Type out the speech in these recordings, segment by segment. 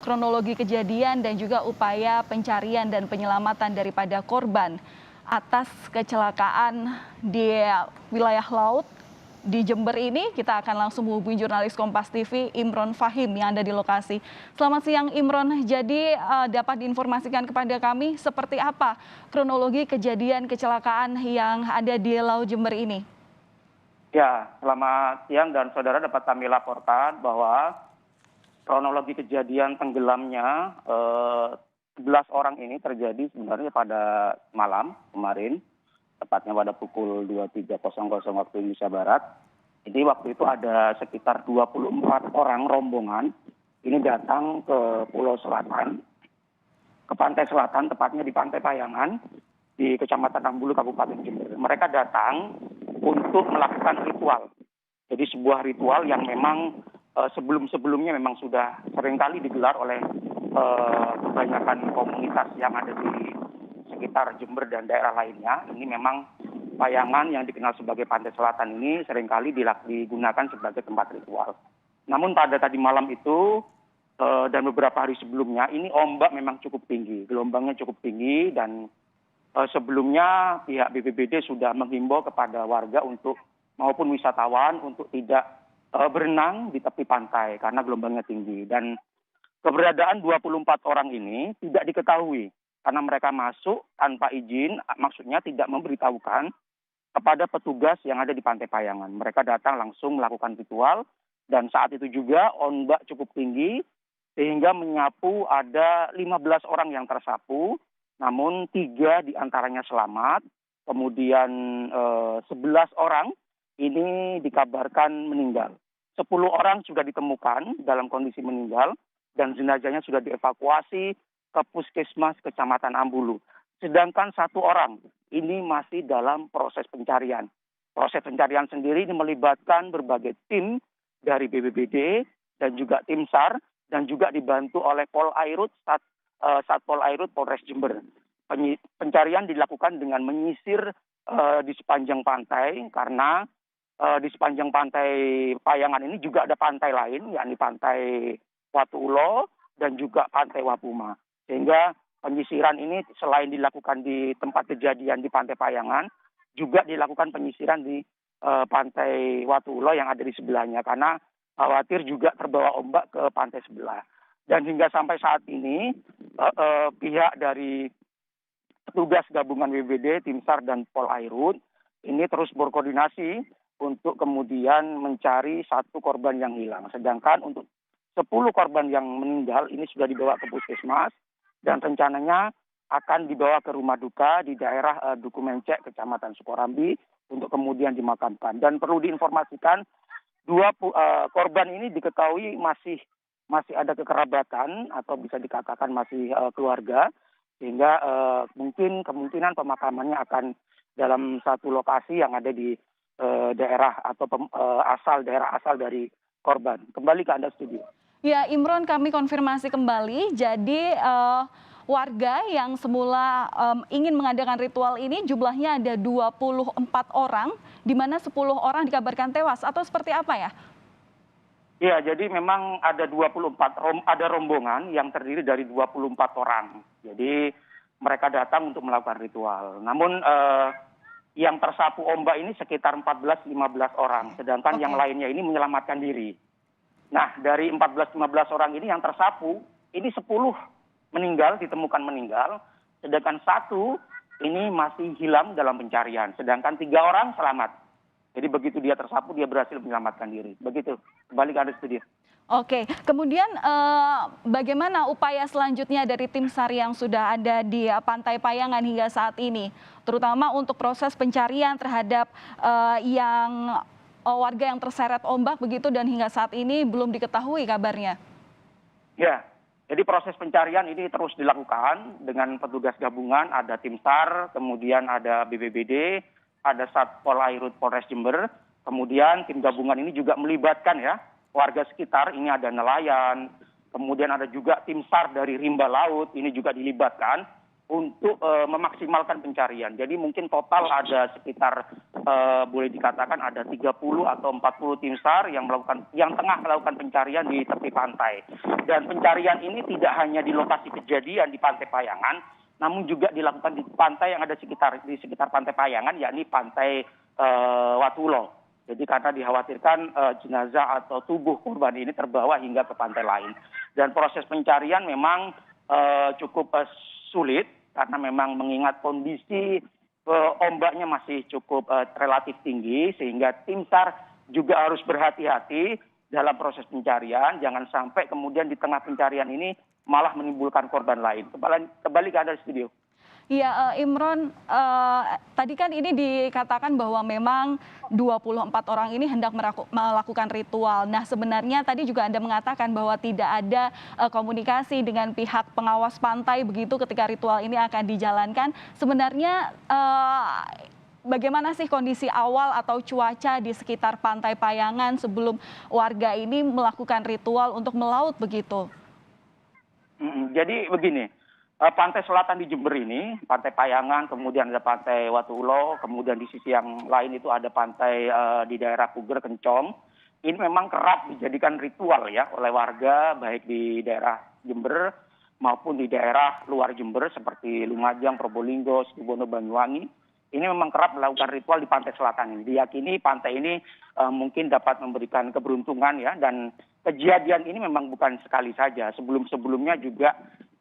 kronologi kejadian dan juga upaya pencarian dan penyelamatan daripada korban atas kecelakaan di wilayah laut di Jember ini. Kita akan langsung menghubungi jurnalis Kompas TV Imron Fahim yang ada di lokasi. Selamat siang Imron, jadi dapat diinformasikan kepada kami seperti apa kronologi kejadian kecelakaan yang ada di Laut Jember ini? Ya, selamat siang dan saudara, dapat kami laporkan bahwa kronologi kejadian tenggelamnya 11 orang ini terjadi sebenarnya pada malam kemarin, tepatnya pada pukul 23.00 waktu Indonesia Barat. Jadi waktu itu ada sekitar 24 orang rombongan ini datang ke Pulau Selatan, ke pantai selatan, tepatnya di Pantai Payangan, di Kecamatan Ambulu, Kabupaten Jember. Mereka datang untuk melakukan ritual. Jadi sebuah ritual yang memang sebelum-sebelumnya memang sudah seringkali digelar oleh kebanyakan komunitas yang ada di sekitar Jember dan daerah lainnya. Ini memang Payangan yang dikenal sebagai Pantai Selatan ini seringkali digunakan sebagai tempat ritual. Namun pada tadi malam itu dan beberapa hari sebelumnya ini ombak memang cukup tinggi, gelombangnya cukup tinggi, dan sebelumnya pihak BPBD sudah menghimbau kepada warga maupun wisatawan untuk tidak berenang di tepi pantai karena gelombangnya tinggi. Dan keberadaan 24 orang ini tidak diketahui karena mereka masuk tanpa izin, maksudnya tidak memberitahukan kepada petugas yang ada di Pantai Payangan. Mereka datang langsung melakukan ritual, dan saat itu juga ombak cukup tinggi sehingga menyapu ada 15 orang yang tersapu, namun 3 diantaranya selamat. Kemudian 11 orang ini dikabarkan meninggal. 10 orang sudah ditemukan dalam kondisi meninggal dan jenazahnya sudah dievakuasi ke Puskesmas Kecamatan Ambulu. Sedangkan 1 orang ini masih dalam proses pencarian. Proses pencarian sendiri ini melibatkan berbagai tim dari BPBD dan juga tim SAR, dan juga dibantu oleh Polairut, Satpol Airut Polres Jember. Pencarian dilakukan dengan menyisir di sepanjang pantai, karena di sepanjang pantai Payangan ini juga ada pantai lain, yakni Pantai Watu Ulo dan juga Pantai Wapuma. Sehingga penyisiran ini selain dilakukan di tempat kejadian di Pantai Payangan, juga dilakukan penyisiran di Pantai Watu Ulo yang ada di sebelahnya, karena khawatir juga terbawa ombak ke pantai sebelah. Dan hingga sampai saat ini pihak dari petugas gabungan BPBD, tim SAR dan Polairut ini terus berkoordinasi untuk kemudian mencari 1 korban yang hilang. Sedangkan untuk 10 korban yang meninggal ini sudah dibawa ke puskesmas dan rencananya akan dibawa ke rumah duka di daerah Duku Mencek, Kecamatan Sukorambi, untuk kemudian dimakamkan. Dan perlu diinformasikan, 2 korban ini diketahui masih ada kekerabatan atau bisa dikatakan masih keluarga, sehingga mungkin kemungkinan pemakamannya akan dalam satu lokasi yang ada di daerah atau daerah asal dari korban. Kembali ke Anda studio. Ya, Imron, kami konfirmasi kembali. Jadi warga yang semula ingin mengadakan ritual ini jumlahnya ada 24 orang, di mana 10 orang dikabarkan tewas, atau seperti apa ya? Ya, jadi memang ada ada rombongan yang terdiri dari 24 orang. Jadi mereka datang untuk melakukan ritual. Namun yang tersapu ombak ini sekitar 14-15 orang, sedangkan yang lainnya ini menyelamatkan diri. Nah, dari 14-15 orang ini yang tersapu, ini 10 ditemukan meninggal, sedangkan 1 ini masih hilang dalam pencarian, sedangkan 3 orang selamat. Jadi begitu dia tersapu, dia berhasil menyelamatkan diri. Begitu, kembali ke Anda studio. Oke, kemudian bagaimana upaya selanjutnya dari tim SAR yang sudah ada di Pantai Payangan hingga saat ini, terutama untuk proses pencarian terhadap warga yang terseret ombak begitu, dan hingga saat ini belum diketahui kabarnya? Ya, jadi proses pencarian ini terus dilakukan dengan petugas gabungan, ada tim SAR, kemudian ada BPBD, ada Satpol Airut Polres Jember, kemudian tim gabungan ini juga melibatkan warga sekitar, ini ada nelayan, kemudian ada juga tim SAR dari Rimba Laut, ini juga dilibatkan untuk memaksimalkan pencarian. Jadi mungkin total ada sekitar boleh dikatakan ada 30 atau 40 tim SAR yang tengah melakukan pencarian di tepi pantai. Dan pencarian ini tidak hanya di lokasi kejadian di Pantai Payangan, namun juga dilakukan di pantai yang ada di sekitar Pantai Payangan, yakni Pantai Watulo. Jadi karena dikhawatirkan jenazah atau tubuh korban ini terbawa hingga ke pantai lain. Dan proses pencarian memang cukup sulit karena memang mengingat kondisi ombaknya masih cukup relatif tinggi, sehingga tim SAR juga harus berhati-hati dalam proses pencarian. Jangan sampai kemudian di tengah pencarian ini malah menimbulkan korban lain. Kembali ke Anda di studio. Iya, Imron, tadi kan ini dikatakan bahwa memang 24 orang ini hendak melakukan ritual. Nah, sebenarnya tadi juga Anda mengatakan bahwa tidak ada komunikasi dengan pihak pengawas pantai begitu ketika ritual ini akan dijalankan. Sebenarnya bagaimana sih kondisi awal atau cuaca di sekitar Pantai Payangan sebelum warga ini melakukan ritual untuk melaut begitu? Jadi begini. Pantai selatan di Jember ini, Pantai Payangan, kemudian ada Pantai Watulo, kemudian di sisi yang lain itu ada pantai di daerah Puger, Kencong. Ini memang kerap dijadikan ritual ya oleh warga, baik di daerah Jember maupun di daerah luar Jember seperti Lumajang, Probolinggo, Situbondo, Banyuwangi. Ini memang kerap melakukan ritual di pantai selatan ini. Diyakini pantai ini mungkin dapat memberikan keberuntungan ya, dan kejadian ini memang bukan sekali saja. Sebelum-sebelumnya juga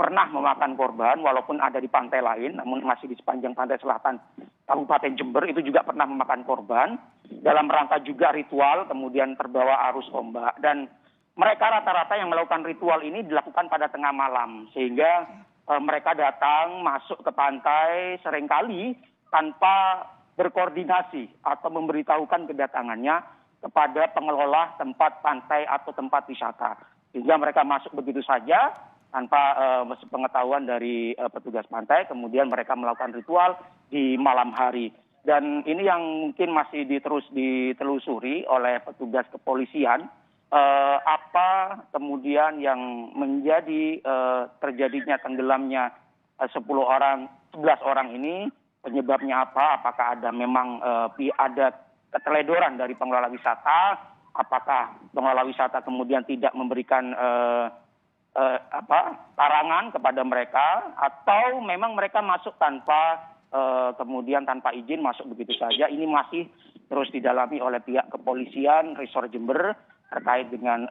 pernah memakan korban walaupun ada di pantai lain, namun masih di sepanjang pantai selatan Kabupaten Jember itu juga pernah memakan korban dalam rangka juga ritual, kemudian terbawa arus ombak. Dan mereka rata-rata yang melakukan ritual ini dilakukan pada tengah malam, sehingga mereka datang masuk ke pantai seringkali tanpa berkoordinasi atau memberitahukan kedatangannya kepada pengelola tempat pantai atau tempat wisata, sehingga mereka masuk begitu saja tanpa pengetahuan dari petugas pantai. Kemudian mereka melakukan ritual di malam hari. Dan ini yang mungkin masih terus ditelusuri oleh petugas kepolisian, apa kemudian yang menjadi terjadinya tenggelamnya 11 orang ini, penyebabnya apa? Apakah ada memang ada keteledoran dari pengelola wisata? Apakah pengelola wisata kemudian tidak memberikan larangan kepada mereka, atau memang mereka masuk kemudian tanpa izin masuk begitu saja? Ini masih terus didalami oleh pihak kepolisian Resort Jember terkait dengan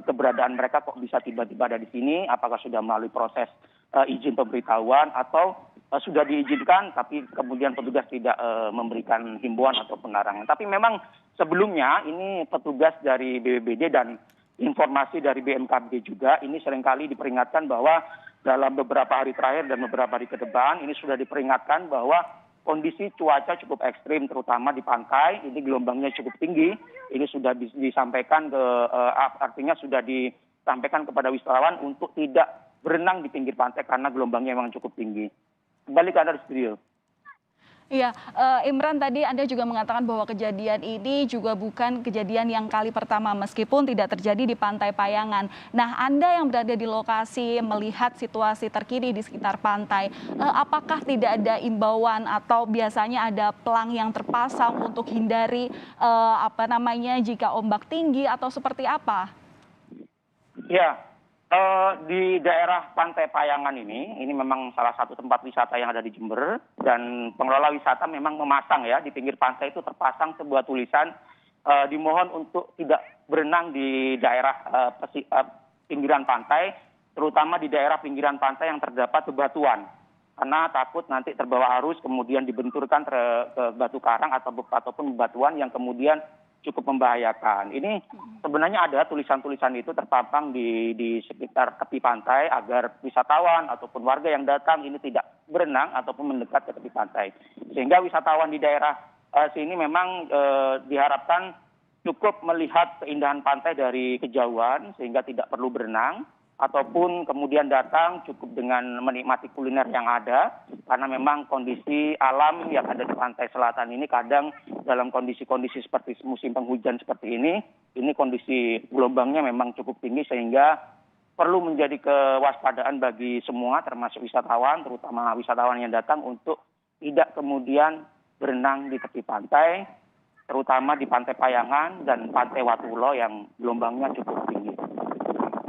keberadaan mereka kok bisa tiba-tiba ada di sini. Apakah sudah melalui proses izin pemberitahuan atau sudah diizinkan tapi kemudian petugas tidak memberikan himbauan atau larangan. Tapi memang sebelumnya ini petugas dari BPBD dan informasi dari BMKG juga ini seringkali diperingatkan bahwa dalam beberapa hari terakhir dan beberapa hari ke depan ini sudah diperingatkan bahwa kondisi cuaca cukup ekstrim, terutama di pantai. Ini gelombangnya cukup tinggi. Ini sudah disampaikan artinya sudah disampaikan kepada wisatawan untuk tidak berenang di pinggir pantai karena gelombangnya memang cukup tinggi. Kembali ke Anda di studio. Iya, Imran, tadi Anda juga mengatakan bahwa kejadian ini juga bukan kejadian yang kali pertama meskipun tidak terjadi di Pantai Payangan. Nah, Anda yang berada di lokasi melihat situasi terkini di sekitar pantai, apakah tidak ada imbauan atau biasanya ada pelang yang terpasang untuk hindari jika ombak tinggi atau seperti apa? Ya. Di daerah Pantai Payangan ini memang salah satu tempat wisata yang ada di Jember, dan pengelola wisata memang memasang ya di pinggir pantai itu terpasang sebuah tulisan dimohon untuk tidak berenang di daerah pinggiran pantai, terutama di daerah pinggiran pantai yang terdapat bebatuan, karena takut nanti terbawa arus kemudian dibenturkan ke batu karang ataupun bebatuan yang kemudian cukup membahayakan. Ini sebenarnya ada tulisan-tulisan itu terpampang di sekitar tepi pantai agar wisatawan ataupun warga yang datang ini tidak berenang ataupun mendekat ke tepi pantai. Sehingga wisatawan di daerah sini memang diharapkan cukup melihat keindahan pantai dari kejauhan sehingga tidak perlu berenang, ataupun kemudian datang cukup dengan menikmati kuliner yang ada, karena memang kondisi alam yang ada di pantai selatan ini kadang dalam kondisi-kondisi seperti musim penghujan seperti ini kondisi gelombangnya memang cukup tinggi sehingga perlu menjadi kewaspadaan bagi semua termasuk wisatawan, terutama wisatawan yang datang untuk tidak kemudian berenang di tepi pantai terutama di Pantai Payangan dan Pantai Watulo yang gelombangnya cukup tinggi.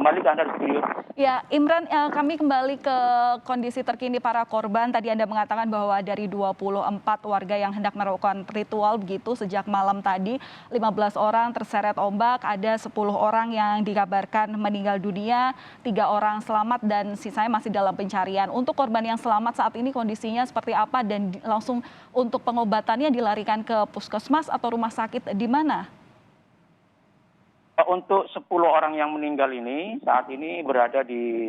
Kembali ke Anda di studio. Ya, Imran, kami kembali ke kondisi terkini para korban. Tadi Anda mengatakan bahwa dari 24 warga yang hendak melakukan ritual begitu sejak malam tadi, 15 orang terseret ombak, ada 10 orang yang dikabarkan meninggal dunia, 3 orang selamat dan sisanya masih dalam pencarian. Untuk korban yang selamat saat ini kondisinya seperti apa dan langsung untuk pengobatannya dilarikan ke puskesmas atau rumah sakit di mana? Untuk 10 orang yang meninggal ini saat ini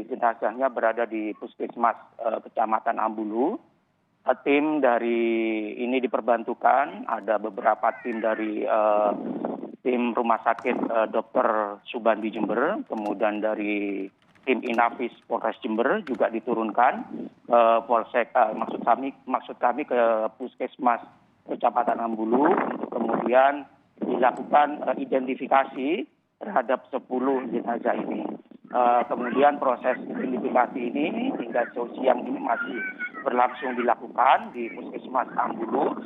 jenazahnya berada di Puskesmas Kecamatan Ambulu. Tim dari ini diperbantukan, ada beberapa tim dari tim Rumah Sakit Dr. Subandi Jember, kemudian dari tim Inafis Polres Jember juga diturunkan Polsek maksud kami ke Puskesmas Kecamatan Ambulu untuk kemudian dilakukan identifikasi terhadap 10 jenazah ini. Kemudian proses identifikasi ini hingga siang ini masih berlangsung dilakukan di Puskesmas Ambulu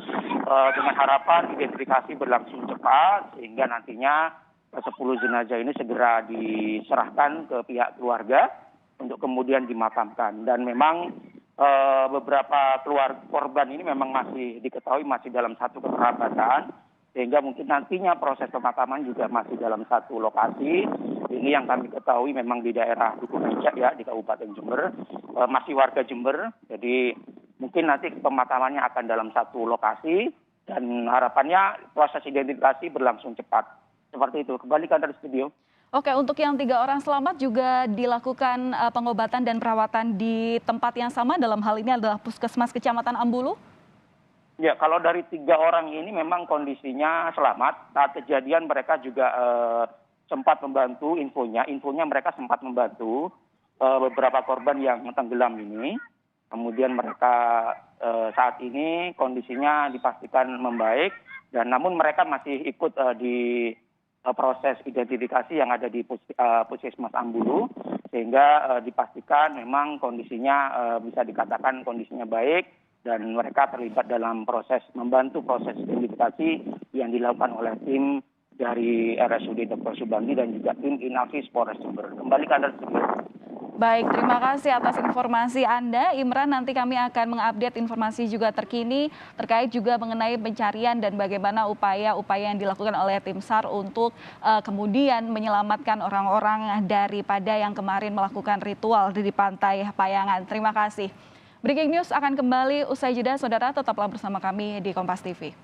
dengan harapan identifikasi berlangsung cepat sehingga nantinya 10 jenazah ini segera diserahkan ke pihak keluarga untuk kemudian dimakamkan. Dan memang beberapa keluarga korban ini memang masih diketahui masih dalam satu kekerabatan, sehingga mungkin nantinya proses pemakaman juga masih dalam satu lokasi. Ini yang kami ketahui memang di daerah Duku Becak ya, di Kabupaten Jember, masih warga Jember. Jadi mungkin nanti pemakamannya akan dalam satu lokasi dan harapannya proses identifikasi berlangsung cepat. Seperti itu. Kembali ke Anda di studio. Oke, untuk yang 3 orang selamat juga dilakukan pengobatan dan perawatan di tempat yang sama, dalam hal ini adalah Puskesmas Kecamatan Ambulu? Ya, kalau dari 3 orang ini memang kondisinya selamat. Saat kejadian mereka juga sempat membantu infonya mereka sempat membantu beberapa korban yang tenggelam ini. Kemudian mereka saat ini kondisinya dipastikan membaik, dan namun mereka masih ikut di proses identifikasi yang ada di Puskesmas Ambulu, sehingga dipastikan memang kondisinya bisa dikatakan kondisinya baik. Dan mereka terlibat dalam membantu proses identifikasi yang dilakukan oleh tim dari RSUD Dr. Subandi dan juga tim Inafis Polres Jember. Kembali ke Anda studio. Baik, terima kasih atas informasi Anda, Imran. Nanti kami akan mengupdate informasi juga terkini terkait juga mengenai pencarian dan bagaimana upaya-upaya yang dilakukan oleh tim SAR untuk kemudian menyelamatkan orang-orang daripada yang kemarin melakukan ritual di Pantai Payangan. Terima kasih. Breaking News akan kembali usai jeda, saudara tetaplah bersama kami di Kompas TV.